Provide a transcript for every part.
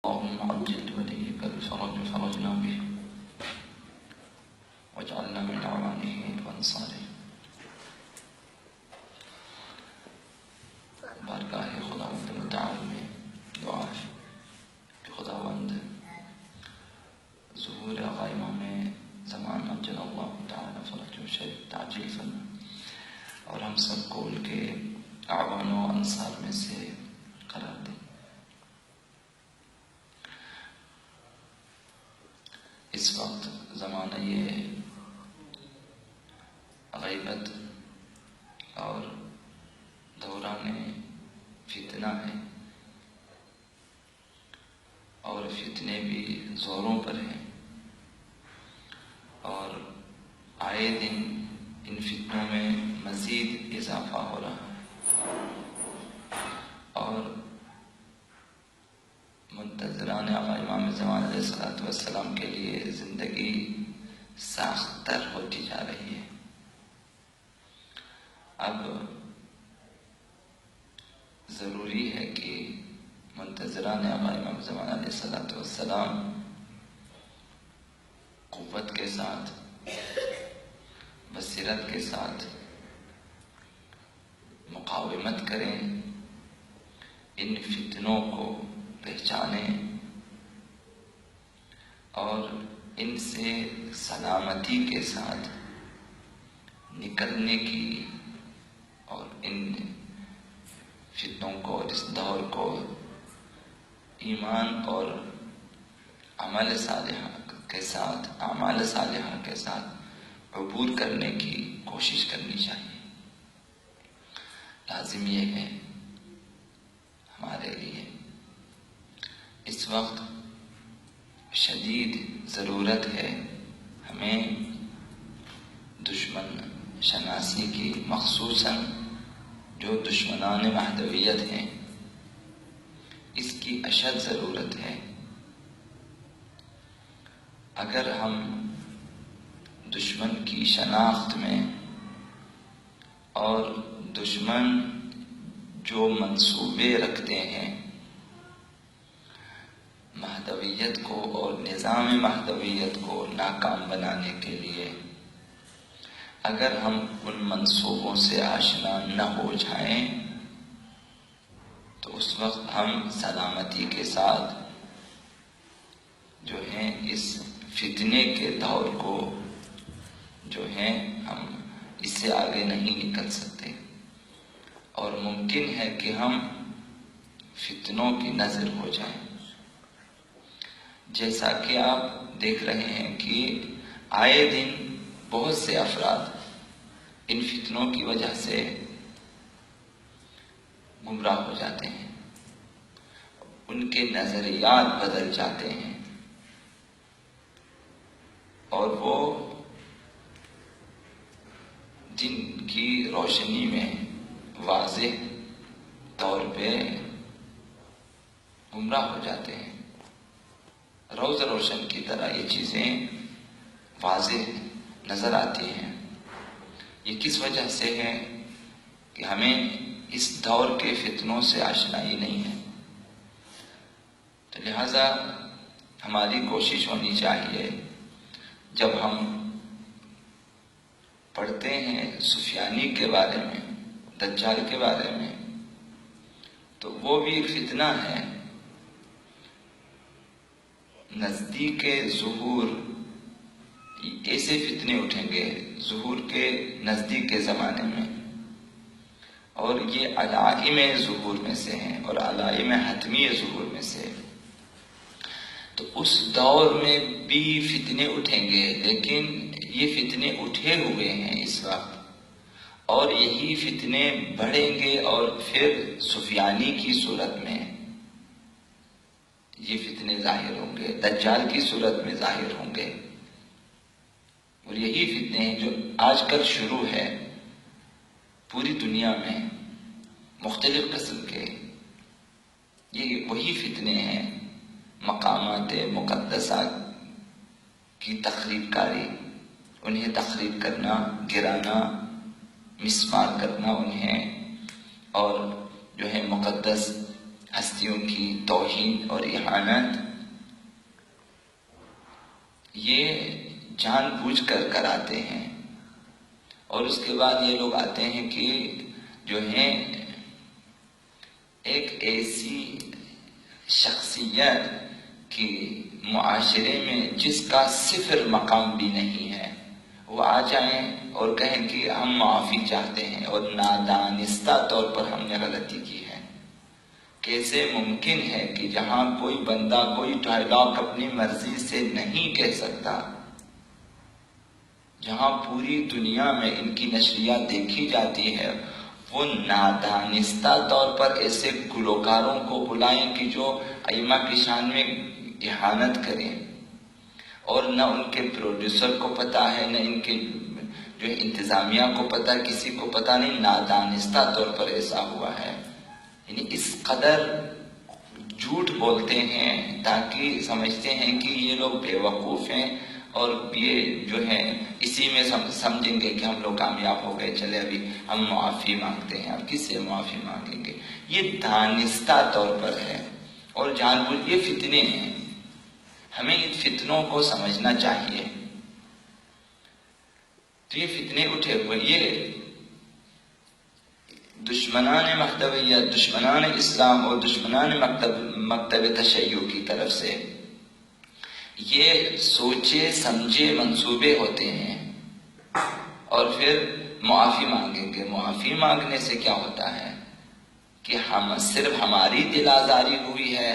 اللهم عجل وليك الفرج فرجنا به واجعلنا من أعوانه وأنصاره. بارگاہ خداوند متعال میں دعا ہے کہ خداوند ظہور آقا امام زمان عجل اللہ تعالی فرجہ شریف تعجیل فرما اور ہم سب کو ان کے اعوان و انصار میں سے قرار دے۔ اس وقت زمانہ یہ غیبت اور دوران فتنہ ہے، اور فتنے بھی زوروں پر ہیں، اور آئے دن ان فتنوں میں مزید اضافہ ہو رہا ہے، اور منتظران آقا امام زمان علیہ الصلوۃ والسلام کے لیے زندگی سخت تر ہوتی جا رہی ہے۔ اب ضروری ہے کہ منتظران آقا امام زمان علیہ الصلوۃ والسلام قوت کے ساتھ، بصیرت کے ساتھ مقاومت کریں، ان فتنوں کو پہچانیں اور ان سے سلامتی کے ساتھ نکلنے کی، اور ان فتنوں کو اور اس دور کو ایمان اور عمل صالحہ کے ساتھ، اعمال صالحہ کے ساتھ عبور کرنے کی کوشش کرنی چاہیے۔ لازم یہ ہے ہمارے لیے اس وقت شدید ضرورت ہے ہمیں دشمن شناسی کی، خصوصاً جو دشمنان وحدویت ہیں، اس کی اشد ضرورت ہے۔ اگر ہم دشمن کی شناخت میں اور دشمن جو منصوبے رکھتے ہیں وحدویت کو اور نظام وحدویت کو ناکام بنانے کے لیے، اگر ہم ان منصوبوں سے آشنا نہ ہو جائیں تو اس وقت ہم سلامتی کے ساتھ جو ہیں اس فتنے کے دور کو جو ہیں ہم اس سے آگے نہیں نکل سکتے، اور ممکن ہے کہ ہم فتنوں کی نظر ہو جائیں۔ جیسا کہ آپ دیکھ رہے ہیں کہ آئے دن بہت سے افراد ان فتنوں کی وجہ سے گمراہ ہو جاتے ہیں، ان کے نظریات بدل جاتے ہیں، اور وہ جن کی روشنی میں واضح طور پہ گمراہ ہو جاتے ہیں، روز روشن کی طرح یہ چیزیں واضح نظر آتی ہیں۔ یہ کس وجہ سے ہے کہ ہمیں اس دور کے فتنوں سے آشنائی نہیں ہے، تو لہذا ہماری کوشش ہونی چاہیے جب ہم پڑھتے ہیں سفیانی کے بارے میں، دجال کے بارے میں، تو وہ بھی ایک فتنہ ہے۔ نزدیک ظہور ایسے فتنے اٹھیں گے ظہور کے نزدیک کے زمانے میں، اور یہ علائم ظہور میں سے ہیں اور علائم حتمی ظہور میں سے، تو اس دور میں بھی فتنے اٹھیں گے، لیکن یہ فتنے اٹھے ہوئے ہیں اس وقت، اور یہی فتنے بڑھیں گے، اور پھر سفیانی کی صورت میں یہ فتنے ظاہر ہوں گے، دجال کی صورت میں ظاہر ہوں گے، اور یہی فتنے ہیں جو آج کل شروع ہے پوری دنیا میں مختلف قسم کے۔ یہ وہی فتنے ہیں، مقامات مقدسہ کی تخریب کاری، انہیں تخریب کرنا، گرانا، مسمار کرنا انہیں، اور جو ہے مقدس ہستیوں کی توہین اور اہانت یہ جان بوجھ کر کراتے ہیں، اور اس کے بعد یہ لوگ آتے ہیں کہ جو ہیں ایک ایسی شخصیت کی معاشرے میں جس کا صفر مقام بھی نہیں ہے، وہ آ جائیں اور کہیں کہ ہم معافی چاہتے ہیں اور نادانستہ طور پر ہم نے غلطی کی ہے۔ کیسے ممکن ہے کہ جہاں کوئی بندہ کوئی ڈائلاگ اپنی مرضی سے نہیں کہہ سکتا، جہاں پوری دنیا میں ان کی نشریات دیکھی جاتی ہے، وہ نادانستہ طور پر ایسے گلوکاروں کو بلائیں کہ جو ائمہ کی شان میں اہانت کریں، اور نہ ان کے پروڈیوسر کو پتا ہے، نہ ان کے جو انتظامیہ کو پتا، کسی کو پتا نہیں، نادانستہ طور پر ایسا ہوا ہے۔ یعنی اس قدر جھوٹ بولتے ہیں تاکہ سمجھتے ہیں کہ یہ لوگ بے وقوف ہیں، اور یہ جو ہے اسی میں سمجھیں گے کہ ہم لوگ کامیاب ہو گئے، چلے ابھی ہم معافی مانگتے ہیں۔ اب کس سے معافی مانگیں گے؟ یہ دانستہ طور پر ہے، اور جان بوجھ یہ فتنے ہیں۔ ہمیں ان فتنوں کو سمجھنا چاہیے۔ تو یہ فتنے اٹھے ہوئے، یہ دشمنان مکتبیت، دشمنان اسلام اور دشمنان مکتب تشیع کی طرف سے یہ سوچے سمجھے منصوبے ہوتے ہیں، اور پھر معافی مانگیں گے۔ معافی مانگنے سے کیا ہوتا ہے کہ ہم صرف ہماری دل آزاری ہوئی ہے،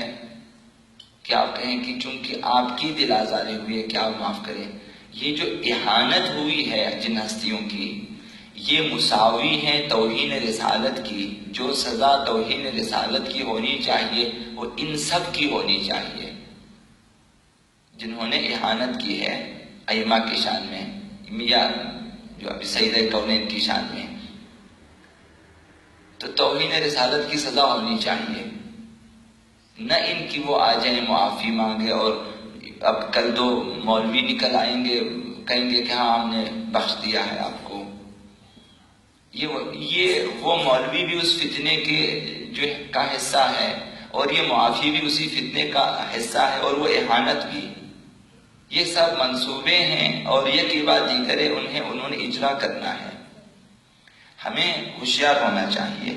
کہ آپ کہیں کہ چونکہ آپ کی دل آزاری ہوئی ہے کہ آپ معاف کریں۔ یہ جو اہانت ہوئی ہے جن ہستیوں کی، یہ مساوی ہیں توہین رسالت کی۔ جو سزا توہین رسالت کی ہونی چاہیے وہ ان سب کی ہونی چاہیے جنہوں نے اہانت کی ہے ائمہ کی شان میں، یا جو ابھی سید کونین کی شان میں۔ تو توہین رسالت کی سزا ہونی چاہیے، نہ ان کی وہ آ جائیں معافی مانگے، اور اب کل دو مولوی نکل آئیں گے کہیں گے کہ ہاں ہم نے بخش دیا ہے آپ کو۔ یہ وہ مولوی بھی اس فتنے کے جو کا حصہ ہے، اور یہ معافی بھی اسی فتنے کا حصہ ہے، اور وہ اہانت بھی۔ یہ سب منصوبے ہیں، اور یہ کی بات دیگر ہے انہوں نے اجرا کرنا ہے۔ ہمیں ہوشیار ہونا چاہیے۔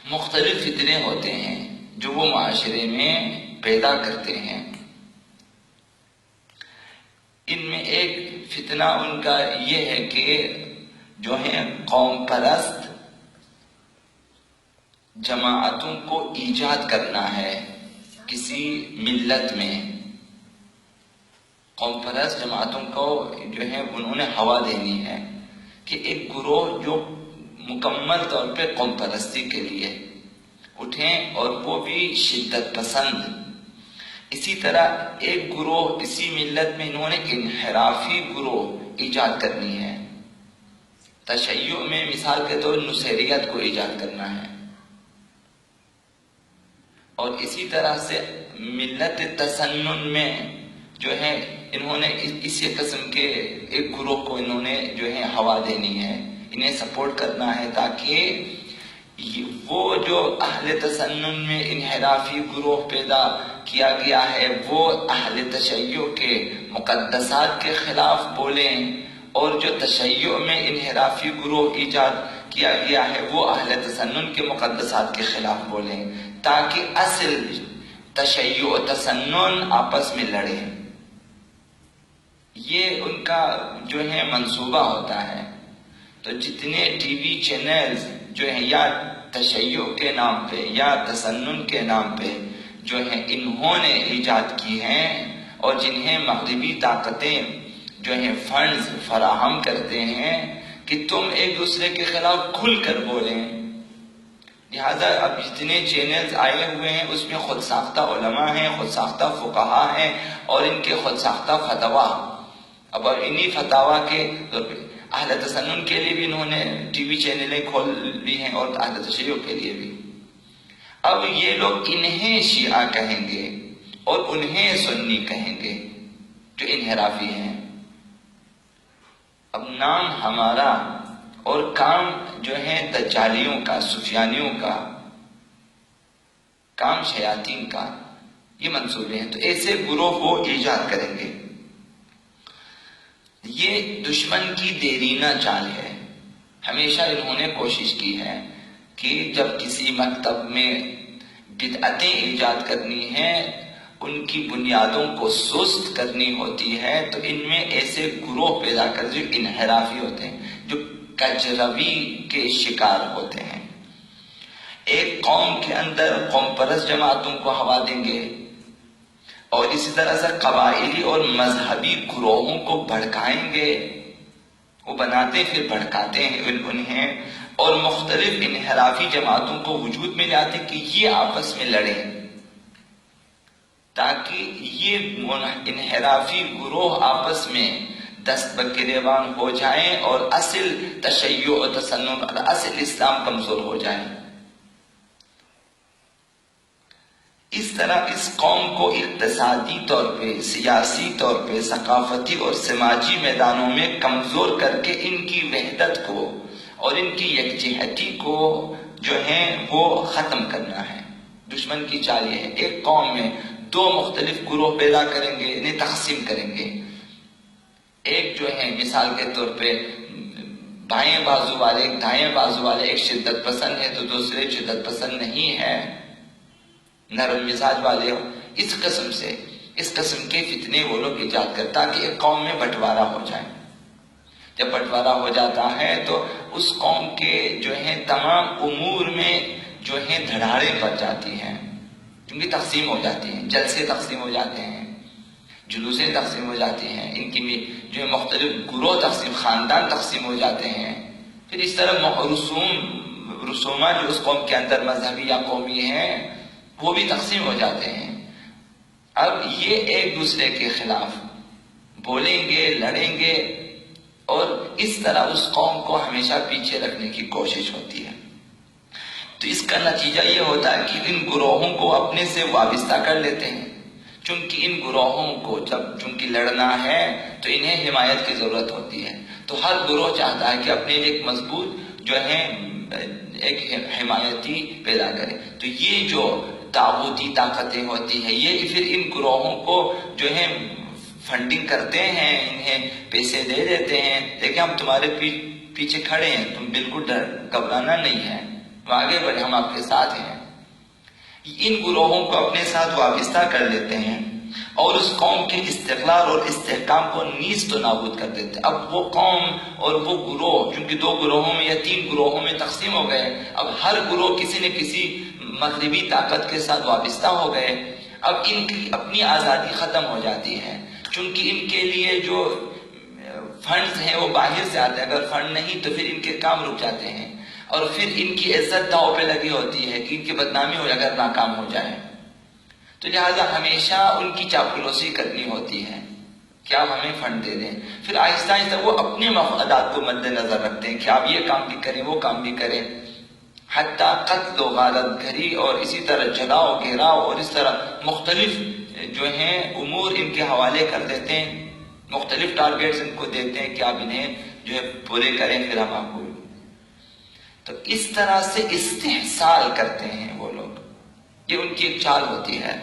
مختلف فتنے ہوتے ہیں جو وہ معاشرے میں پیدا کرتے ہیں۔ ان میں ایک فتنہ ان کا یہ ہے کہ جو ہیں قوم پرست جماعتوں کو ایجاد کرنا ہے کسی ملت میں۔ قوم پرست جماعتوں کو جو ہے انہوں نے ہوا دینی ہے کہ ایک گروہ جو مکمل طور پہ قوم پرستی کے لیے اٹھیں، اور وہ بھی شدت پسند۔ اسی طرح ایک گروہ اسی ملت میں انہوں نے انحرافی گروہ ایجاد کرنی ہے۔ تشیع میں مثال کے طور نصیریت کو ایجاد کرنا ہے، اور اسی طرح سے ملت تسنن میں جو ہے انہوں نے اسی قسم کے ایک گروہ کو انہوں نے جو ہے ہوا دینی ہے، انہیں سپورٹ کرنا ہے، تاکہ وہ جو اہل تسنن میں انحرافی گروہ پیدا کیا گیا ہے وہ اہل تشیع کے مقدسات کے خلاف بولیں، اور جو تشیع میں انحرافی گروہ ایجاد کیا گیا ہے وہ اہل تسنن کے مقدسات کے خلاف بولیں، تاکہ اصل تشیع و تسنن آپس میں لڑیں۔ یہ ان کا جو ہے منصوبہ ہوتا ہے۔ تو جتنے ٹی وی چینلز جو ہیں یا تشیع کے نام پہ یا تسنن کے نام پہ جو ہیں انہوں نے ایجاد کی ہیں، اور جنہیں مغربی طاقتیں جو ہیں فنڈز فراہم کرتے ہیں کہ تم ایک دوسرے کے خلاف کھل کر بولیں۔ لہذا اب جتنے چینلز آئے ہوئے ہیں اس میں خود ساختہ علماء ہیں، خود ساختہ فقہا ہیں، اور ان کے خود ساختہ فتوا۔ اب انہی فتوا کے اہل تسنن کے لیے بھی انہوں نے ٹی وی چینلیں کھول لی ہیں، اور اہل تشیع کے لیے بھی۔ اب یہ لوگ انہیں شیعہ کہیں گے اور انہیں سنی کہیں گے جو انحرافی ہیں۔ اب نام ہمارا اور کام جو ہے دجالیوں کا، سفیانیوں کا۔ کام شیاطین کا، یہ منصوبے ہیں۔ تو ایسے گروہ وہ ایجاد کریں گے۔ یہ دشمن کی دیرینہ چال ہے۔ ہمیشہ انہوں نے کوشش کی ہے کہ جب کسی مکتب میں بدعتیں ایجاد کرنی ہیں، ان کی بنیادوں کو سست کرنی ہوتی ہے، تو ان میں ایسے گروہ پیدا کر جو انحرافی ہوتے ہیں، جو کجروی کے شکار ہوتے ہیں۔ ایک قوم کے اندر قوم پرست جماعتوں کو ہوا دیں گے، اور اسی طرح سے قبائلی اور مذہبی گروہوں کو بھڑکائیں گے۔ وہ بناتے پھر بھڑکاتے ہیں انہیں، اور مختلف انحرافی جماعتوں کو وجود میں لاتے کہ یہ آپس میں لڑیں، تاکہ یہ انحرافی گروہ آپس میں دست بگریبان ہو جائیں اور اصل تشیع و تسنن، اصل اسلام کمزور ہو جائے۔ اس طرح اس قوم کو اقتصادی طور پہ، سیاسی طور پہ، ثقافتی اور سماجی میدانوں میں کمزور کر کے ان کی وحدت کو اور ان کی یکجہتی کو جو ہے وہ ختم کرنا ہے۔ دشمن کی چال یہ ہے، ایک قوم میں دو مختلف گروہ پیدا کریں گے، انہیں تقسیم کریں گے۔ ایک جو ہے مثال کے طور پہ بائیں بازو والے، ایک دائیں بازو والے، ایک شدت پسند ہے تو دوسرے شدت پسند نہیں ہے، نرم مزاج والے ہو۔ اس قسم کے فتنے وہ لوگ ایجاد کرتا کہ ایک قوم میں بٹوارا ہو جائے۔ جب بٹوارا ہو جاتا ہے تو اس قوم کے جو ہے تمام امور میں جو ہے دھڑاڑیں پڑ جاتی ہیں، کیونکہ تقسیم ہو جاتی ہیں، جلسے تقسیم ہو جاتے ہیں، جلوسیں تقسیم ہو جاتی ہیں، ان کی جو ہے مختلف گروہ تقسیم، خاندان تقسیم ہو جاتے ہیں۔ پھر اس طرح رسومات جو اس قوم کے اندر مذہبی یا قومی ہیں وہ بھی تقسیم ہو جاتے ہیں۔ اب یہ ایک دوسرے کے خلاف بولیں گے، لڑیں گے، اور اس طرح اس قوم کو ہمیشہ پیچھے رکھنے کی کوشش ہوتی ہے۔ تو اس کا نتیجہ یہ ہوتا ہے کہ ان گروہوں کو اپنے سے وابستہ کر لیتے ہیں، چونکہ ان گروہوں کو چونکہ لڑنا ہے تو انہیں حمایت کی ضرورت ہوتی ہے۔ تو ہر گروہ چاہتا ہے کہ اپنے ایک مضبوط جو ہے ایک حمایتی پیدا کرے۔ تو یہ جو طاغوتی طاقتیں ہوتی ہیں یہ پھر ان گروہوں کو جو ہے فنڈنگ کرتے ہیں، انہیں پیسے دے دیتے ہیں، دیکھیں ہم تمہارے پیچھے کھڑے ہیں، تم بالکل گھبرانا نہیں ہے، آگے بڑھے، ہم آپ کے ساتھ ہیں۔ ان گروہوں کو اپنے ساتھ وابستہ کر لیتے ہیں اور اس قوم کے استقلال اور استحکام کو نیست و نابود کر دیتے ہیں۔ اب وہ قوم اور وہ گروہ چونکہ دو گروہوں میں یا تین گروہوں میں تقسیم ہو گئے، اب ہر گروہ کسی نہ کسی مغربی طاقت کے ساتھ وابستہ ہو گئے۔ اب ان کی اپنی آزادی ختم ہو جاتی ہے، چونکہ ان کے لیے جو فنڈز ہیں وہ باہر سے آتے ہیں، اگر فنڈ نہیں تو پھر ان کے کام رک جاتے ہیں، اور پھر ان کی عزت داؤ پہ لگی ہوتی ہے کہ ان کی بدنامی ہو اگر ناکام ہو جائے۔ تو لہٰذا ہمیشہ ان کی چاپلوسی کرنی ہوتی ہے کہ آپ ہمیں فنڈ دے دیں۔ پھر آہستہ آہستہ وہ اپنے مفادات کو مد نظر رکھتے ہیں کہ آپ یہ کام بھی کریں، وہ کام بھی کریں، حتیٰ قتل و غارت گھری اور اسی طرح جلاؤ گھیراؤ اور اس طرح مختلف جو ہیں امور ان کے حوالے کر دیتے ہیں، مختلف ٹارگیٹس ان کو دیتے ہیں کہ آپ انہیں جو ہے پورے کریں، پھر ہم آپ کو۔ تو اس طرح سے استحصال کرتے ہیں وہ لوگ، یہ ان کی ایک چال ہوتی ہے۔